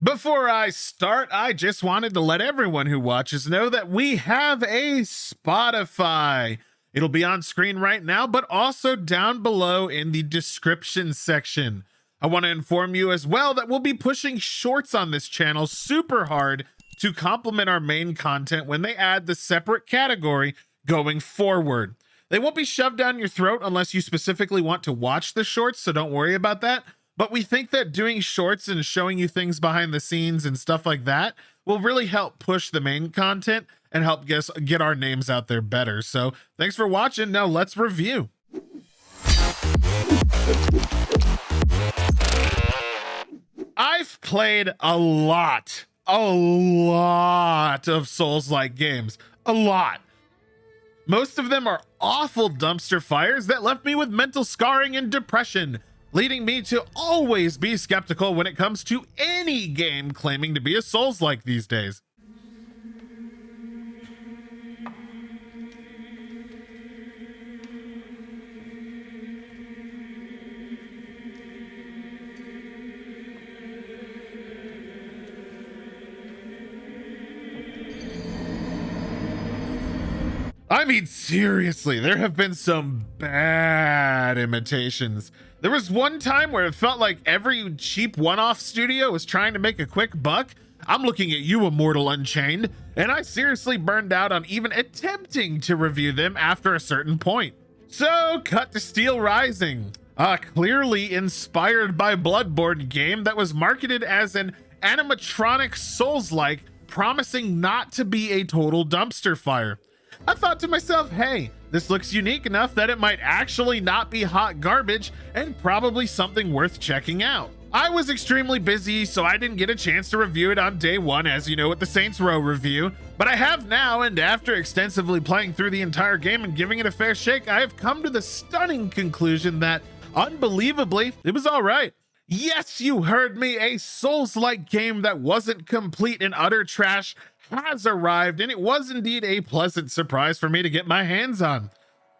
Before I start, I just wanted to let everyone who watches know that we have a Spotify. It'll be on screen right now, but also down below in the description section. I want to inform you as well that we'll be pushing shorts on this channel super hard to complement our main content when they add the separate category going forward. They won't be shoved down your throat unless you specifically want to watch the shorts, so don't worry about that. But we think that doing shorts and showing you things behind the scenes and stuff like that will really help push the main content and help get our names out there better. So thanks for watching. Now let's review. I've played a lot of Souls-like games. A lot. Most of them are awful dumpster fires that left me with mental scarring and depression, leading me to always be skeptical when it comes to any game claiming to be a Souls-like these days. I mean, seriously, there have been some bad imitations. There was one time where it felt like every cheap one-off studio was trying to make a quick buck. I'm looking at you, Immortal Unchained, and I seriously burned out on even attempting to review them after a certain point. So, cut to Steelrising, a clearly inspired by Bloodborne game that was marketed as an animatronic Souls-like, promising not to be a total dumpster fire. I thought to myself, hey, this looks unique enough that it might actually not be hot garbage and probably something worth checking out. I was extremely busy, so I didn't get a chance to review it on day one, as you know, with the Saints Row review, but I have now, and after extensively playing through the entire game and giving it a fair shake, I have come to the stunning conclusion that, unbelievably, it was all right. Yes, you heard me, a Souls-like game that wasn't complete and utter trash has arrived, and it was indeed a pleasant surprise for me to get my hands on.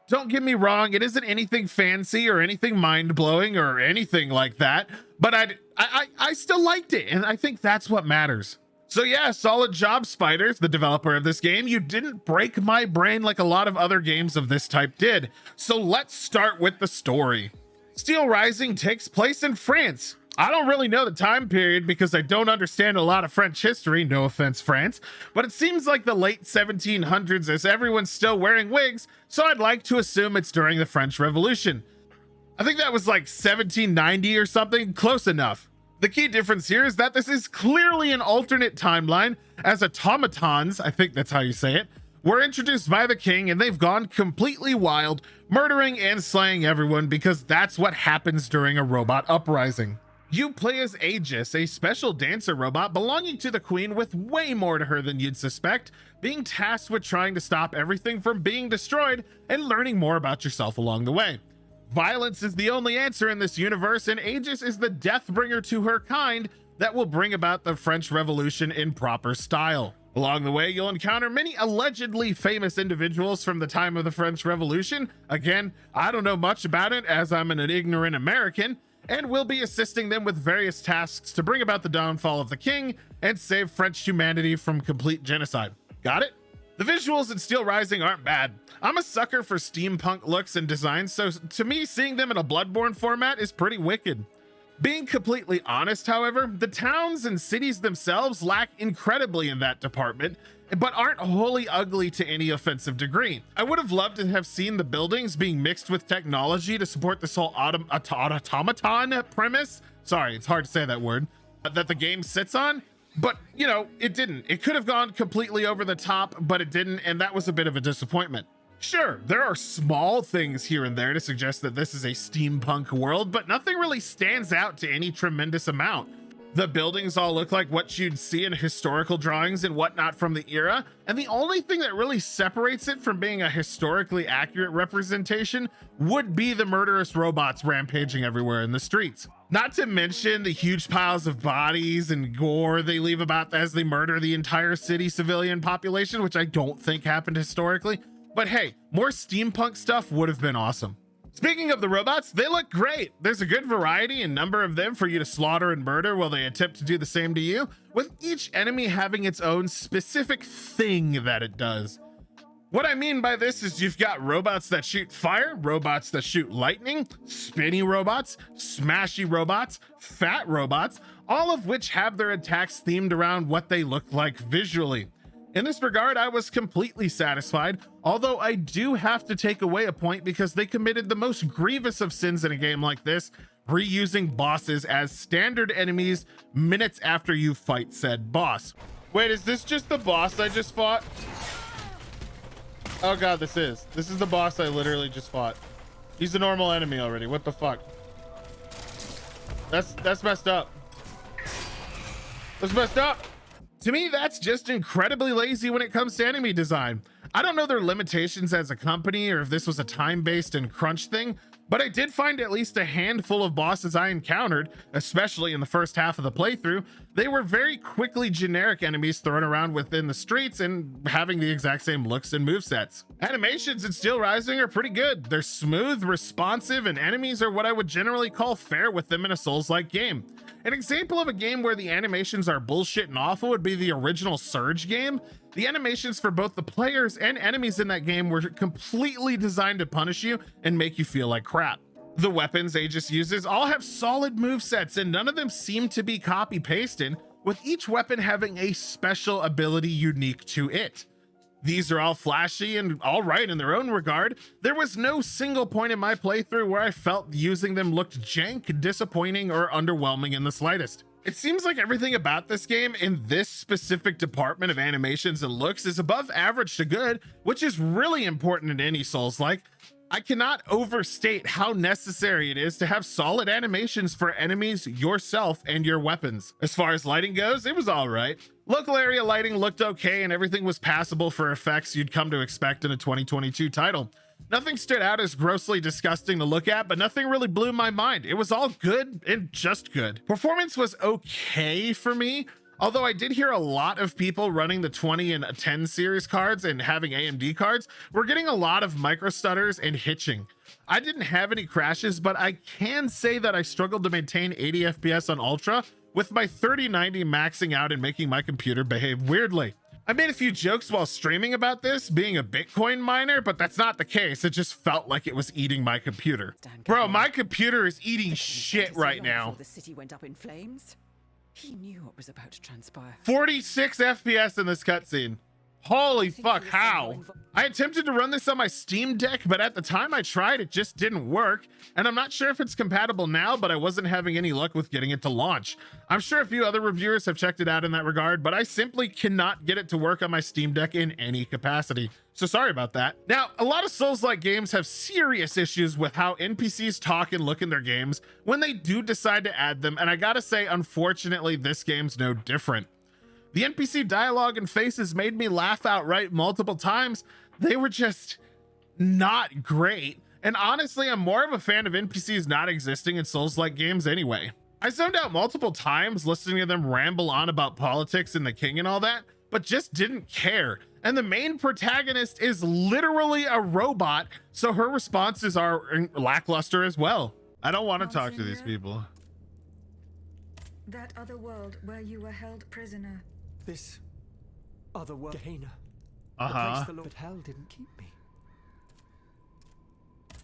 Don't get me wrong, it isn't anything fancy or anything mind-blowing or anything like that, but I still liked it, and I think that's what matters. So yeah, solid job, Spiders, the developer of this game. You didn't break my brain like a lot of other games of this type did. So let's start with the story. Steelrising takes place in France. I don't really know the time period because I don't understand a lot of French history, no offense, France, but it seems like the late 1700s as everyone's still wearing wigs, so I'd like to assume it's during the French Revolution. I think that was like 1790 or something, close enough. The key difference here is that this is clearly an alternate timeline, as automatons, I think that's how you say it, were introduced by the king and they've gone completely wild, murdering and slaying everyone because that's what happens during a robot uprising. You play as Aegis, a special dancer robot belonging to the queen with way more to her than you'd suspect, being tasked with trying to stop everything from being destroyed and learning more about yourself along the way. Violence is the only answer in this universe, and Aegis is the deathbringer to her kind that will bring about the French Revolution in proper style. Along the way, you'll encounter many allegedly famous individuals from the time of the French Revolution. Again, I don't know much about it as I'm an ignorant American, and we'll be assisting them with various tasks to bring about the downfall of the king and save French humanity from complete genocide. Got it? The visuals in Steelrising aren't bad. I'm a sucker for steampunk looks and designs, so to me, seeing them in a Bloodborne format is pretty wicked. Being completely honest, however, the towns and cities themselves lack incredibly in that department, but aren't wholly ugly to any offensive degree. I would have loved to have seen the buildings being mixed with technology to support this whole automaton premise. Sorry, it's hard to say that word, that the game sits on, but you know, it didn't. It could have gone completely over the top, but it didn't, and that was a bit of a disappointment. Sure, there are small things here and there to suggest that this is a steampunk world, but nothing really stands out to any tremendous amount. The buildings all look like what you'd see in historical drawings and whatnot from the era, and the only thing that really separates it from being a historically accurate representation would be the murderous robots rampaging everywhere in the streets. Not to mention the huge piles of bodies and gore they leave about as they murder the entire city civilian population, which I don't think happened historically. But hey, more steampunk stuff would have been awesome. Speaking of the robots, they look great. There's a good variety and number of them for you to slaughter and murder while they attempt to do the same to you, with each enemy having its own specific thing that it does. What I mean by this is you've got robots that shoot fire, robots that shoot lightning, spinny robots, smashy robots, fat robots, all of which have their attacks themed around what they look like visually. In this regard, I was completely satisfied, although I do have to take away a point because they committed the most grievous of sins in a game like this, reusing bosses as standard enemies minutes after you fight said boss. Wait, is this just the boss I just fought? Oh god, this is the boss I literally just fought. He's a normal enemy already. What the fuck? That's messed up. That's messed up. To me, that's just incredibly lazy when it comes to enemy design. I don't know their limitations as a company or if this was a time-based and crunch thing, but I did find at least a handful of bosses I encountered, especially in the first half of the playthrough. They were very quickly generic enemies thrown around within the streets and having the exact same looks and movesets. Animations in Steelrising are pretty good. They're smooth, responsive, and enemies are what I would generally call fair with them in a Souls-like game. An example of a game where the animations are bullshit and awful would be the original Surge game. The animations for both the players and enemies in that game were completely designed to punish you and make you feel like crap. The weapons Aegis uses all have solid movesets and none of them seem to be copy-pasted, with each weapon having a special ability unique to it. These are all flashy and all right in their own regard. There was no single point in my playthrough where I felt using them looked jank, disappointing, or underwhelming in the slightest. It seems like everything about this game in this specific department of animations and looks is above average to good, which is really important in any Souls-like. I cannot overstate how necessary it is to have solid animations for enemies, yourself, and your weapons. As far as lighting goes, it was all right. Local area lighting looked okay and everything was passable for effects you'd come to expect in a 2022 title. Nothing stood out as grossly disgusting to look at, but nothing really blew my mind. It was all good and just good. Performance was okay for me, although I did hear a lot of people running the 20 and 10 series cards and having AMD cards were getting a lot of micro stutters and hitching. I didn't have any crashes, but I can say that I struggled to maintain 80 FPS on Ultra with my 3090 maxing out and making my computer behave weirdly. I made a few jokes while streaming about this being a Bitcoin miner, but that's not the case. It just felt like it was eating my computer. Bro, my computer is eating shit right now. The city went up in flames. He knew what was about to transpire. 46 FPS in this cutscene. Holy fuck, how? I attempted to run this on my Steam Deck, but at the time I tried, it just didn't work. And I'm not sure if it's compatible now, but I wasn't having any luck with getting it to launch. I'm sure a few other reviewers have checked it out in that regard, but I simply cannot get it to work on my Steam Deck in any capacity. So sorry about that. Now, a lot of Souls-like games have serious issues with how NPCs talk and look in their games when they do decide to add them, and I gotta say, unfortunately, this game's no different. The NPC dialogue and faces made me laugh outright multiple times. They were just not great. And honestly, I'm more of a fan of NPCs not existing in Souls-like games anyway. I zoned out multiple times listening to them ramble on about politics and the king and all that, but just didn't care. And the main protagonist is literally a robot, so her responses are lackluster as well. I don't want to talk to these people. That other world where you were held prisoner. This other world, Gehenna. Uh-huh. The place the Lord hell didn't keep me.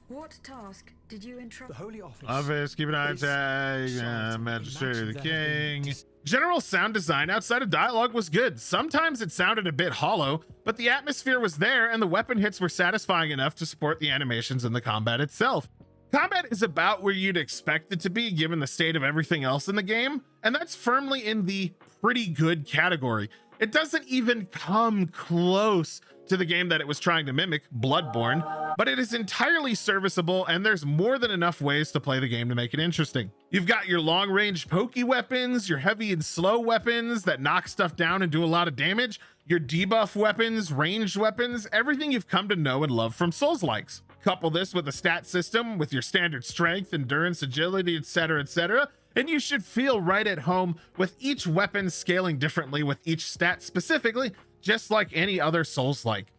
What task did you entrust? The Holy Office. Office, keep an eye tag, Magistrate of the King. General sound design outside of dialogue was good. Sometimes it sounded a bit hollow, but the atmosphere was there and the weapon hits were satisfying enough to support the animations and the combat itself. Combat is about where you'd expect it to be given the state of everything else in the game, and that's firmly in the pretty good category. It doesn't even come close to the game that it was trying to mimic, Bloodborne, but it is entirely serviceable and there's more than enough ways to play the game to make it interesting. You've got your long-range pokey weapons, your heavy and slow weapons that knock stuff down and do a lot of damage, your debuff weapons, ranged weapons, everything you've come to know and love from Souls-likes. Couple this with a stat system with your standard strength, endurance, agility, etc., and you should feel right at home with each weapon scaling differently with each stat specifically, just like any other Souls-like.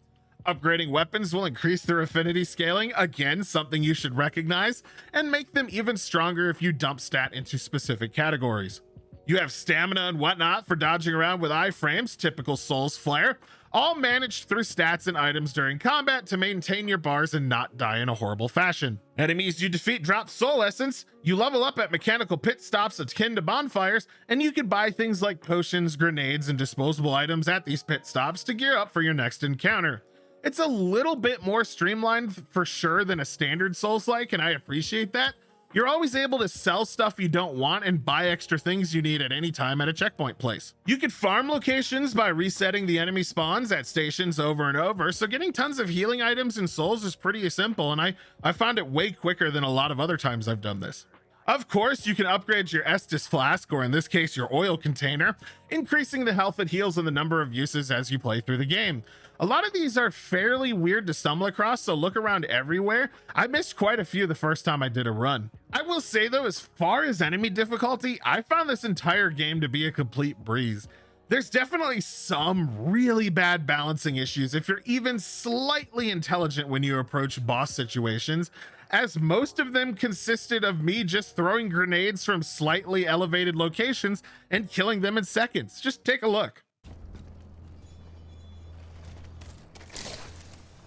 Upgrading weapons will increase their affinity scaling, again, something you should recognize, and make them even stronger if you dump stat into specific categories. You have stamina and whatnot for dodging around with iframes, typical Souls flair, all managed through stats and items during combat to maintain your bars and not die in a horrible fashion. Enemies you defeat drop soul essence, you level up at mechanical pit stops akin to bonfires, and you can buy things like potions, grenades, and disposable items at these pit stops to gear up for your next encounter. It's a little bit more streamlined for sure than a standard Souls-like, and I appreciate that. You're always able to sell stuff you don't want and buy extra things you need at any time at a checkpoint place. You can farm locations by resetting the enemy spawns at stations over and over, so getting tons of healing items in Souls is pretty simple, and I found it way quicker than a lot of other times I've done this. Of course, you can upgrade your Estus flask, or in this case, your oil container, increasing the health it heals and the number of uses as you play through the game. A lot of these are fairly weird to stumble across, so look around everywhere. I missed quite a few the first time I did a run. I will say though, as far as enemy difficulty, I found this entire game to be a complete breeze. There's definitely some really bad balancing issues if you're even slightly intelligent when you approach boss situations, as most of them consisted of me just throwing grenades from slightly elevated locations and killing them in seconds. Just take a look.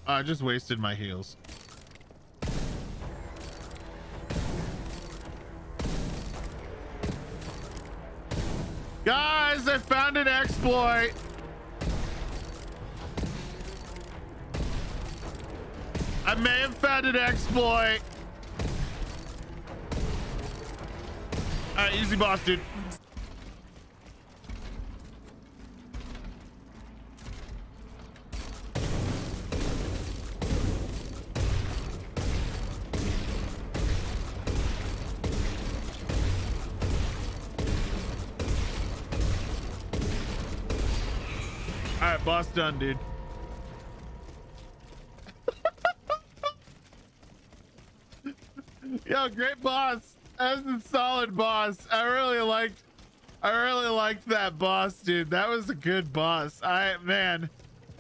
I just wasted my heals. Guys, I found an exploit. I may have found an exploit. All right, easy boss, dude. All right, boss done, dude. Yo, great boss. That was a solid boss. I really liked that boss, dude. That was a good boss. Man,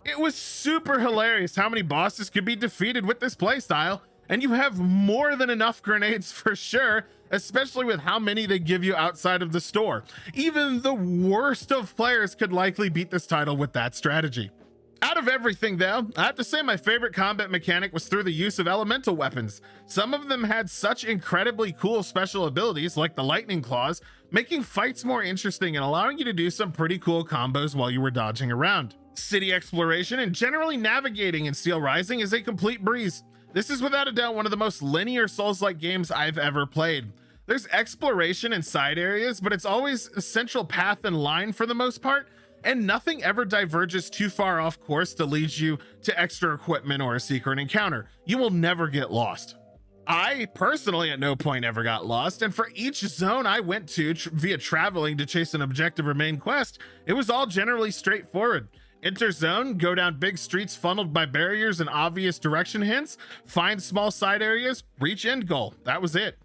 it was super hilarious how many bosses could be defeated with this playstyle, and you have more than enough grenades for sure, especially with how many they give you outside of the store. Even the worst of players could likely beat this title with that strategy. Out of everything though, I have to say my favorite combat mechanic was through the use of elemental weapons. Some of them had such incredibly cool special abilities like the lightning claws, making fights more interesting and allowing you to do some pretty cool combos while you were dodging around. City exploration and generally navigating in Steelrising is a complete breeze. This is without a doubt one of the most linear Souls-like games I've ever played. There's exploration in side areas, but it's always a central path and line for the most part, and nothing ever diverges too far off course to lead you to extra equipment or a secret encounter. You will never get lost. I personally at no point ever got lost, and for each zone I went to via traveling to chase an objective or main quest, it was all generally straightforward. Enter zone, go down big streets funneled by barriers and obvious direction hints, find small side areas, reach end goal. That was it.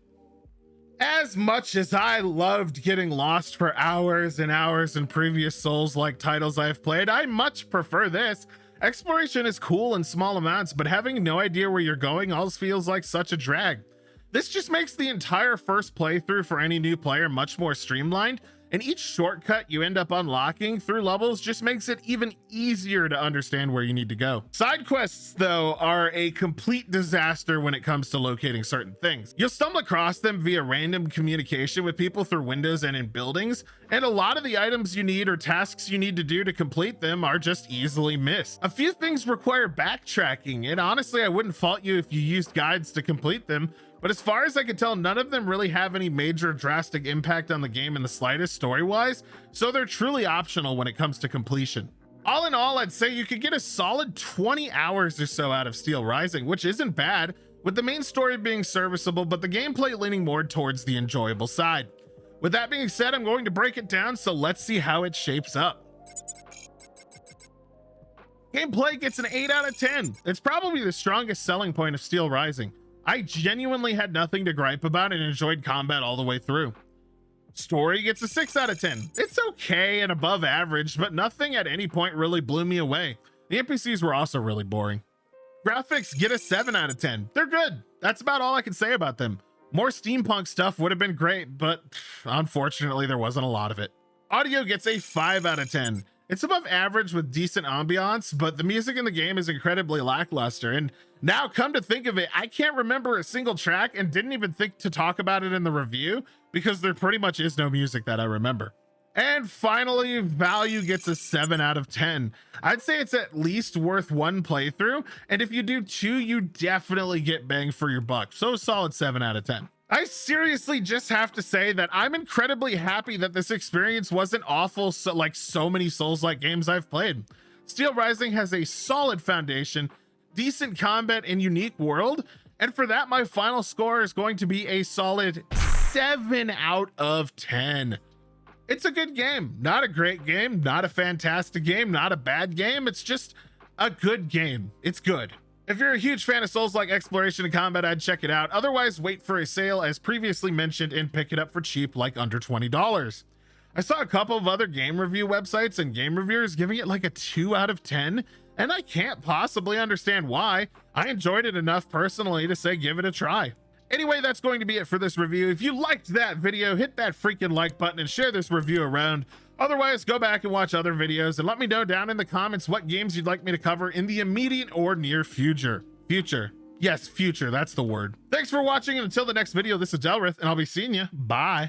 As much as I loved getting lost for hours and hours in previous Souls-like titles I've played, I much prefer this. Exploration is cool in small amounts, but having no idea where you're going always feels like such a drag. This just makes the entire first playthrough for any new player much more streamlined, and each shortcut you end up unlocking through levels just makes it even easier to understand where you need to go. Side quests, though, are a complete disaster when it comes to locating certain things. You'll stumble across them via random communication with people through windows and in buildings, and a lot of the items you need or tasks you need to do to complete them are just easily missed. A few things require backtracking, and honestly, I wouldn't fault you if you used guides to complete them, but as far as I can tell, none of them really have any major drastic impact on the game in the slightest story-wise, so they're truly optional when it comes to completion. All in all, I'd say you could get a solid 20 hours or so out of Steelrising, which isn't bad, with the main story being serviceable, but the gameplay leaning more towards the enjoyable side. With that being said, I'm going to break it down, so let's see how it shapes up. Gameplay gets an 8 out of 10. It's probably the strongest selling point of Steelrising. I genuinely had nothing to gripe about and enjoyed combat all the way through. Story gets a 6 out of 10. It's okay and above average, but nothing at any point really blew me away. The NPCs were also really boring. Graphics get a 7 out of 10. They're good. That's about all I can say about them. More steampunk stuff would have been great, but unfortunately there wasn't a lot of it. Audio gets a 5 out of 10. It's above average with decent ambiance, but the music in the game is incredibly lackluster. And now come to think of it, I can't remember a single track and didn't even think to talk about it in the review because there pretty much is no music that I remember. And finally, value gets a 7 out of 10. I'd say it's at least worth one playthrough, and if you do 2, you definitely get bang for your buck. So a solid 7 out of 10. I seriously just have to say that I'm incredibly happy that this experience wasn't awful like so many Souls-like games I've played. Steelrising has a solid foundation, decent combat, and unique world, and for that my final score is going to be a solid 7 out of 10. It's a good game, not a great game, not a fantastic game, not a bad game. It's just a good game. It's good. If you're a huge fan of Souls-like exploration and combat, I'd check it out. Otherwise, wait for a sale as previously mentioned and pick it up for cheap, like under $20. I saw a couple of other game review websites and game reviewers giving it like a 2 out of 10, and I can't possibly understand why. I enjoyed it enough personally to say give it a try. Anyway, that's going to be it for this review. If you liked that video, hit that freaking like button and share this review around. Otherwise, go back and watch other videos and let me know down in the comments what games you'd like me to cover in the immediate or near future. Yes, future, that's the word. Thanks for watching, and until the next video, this is Delrith, and I'll be seeing you. Bye.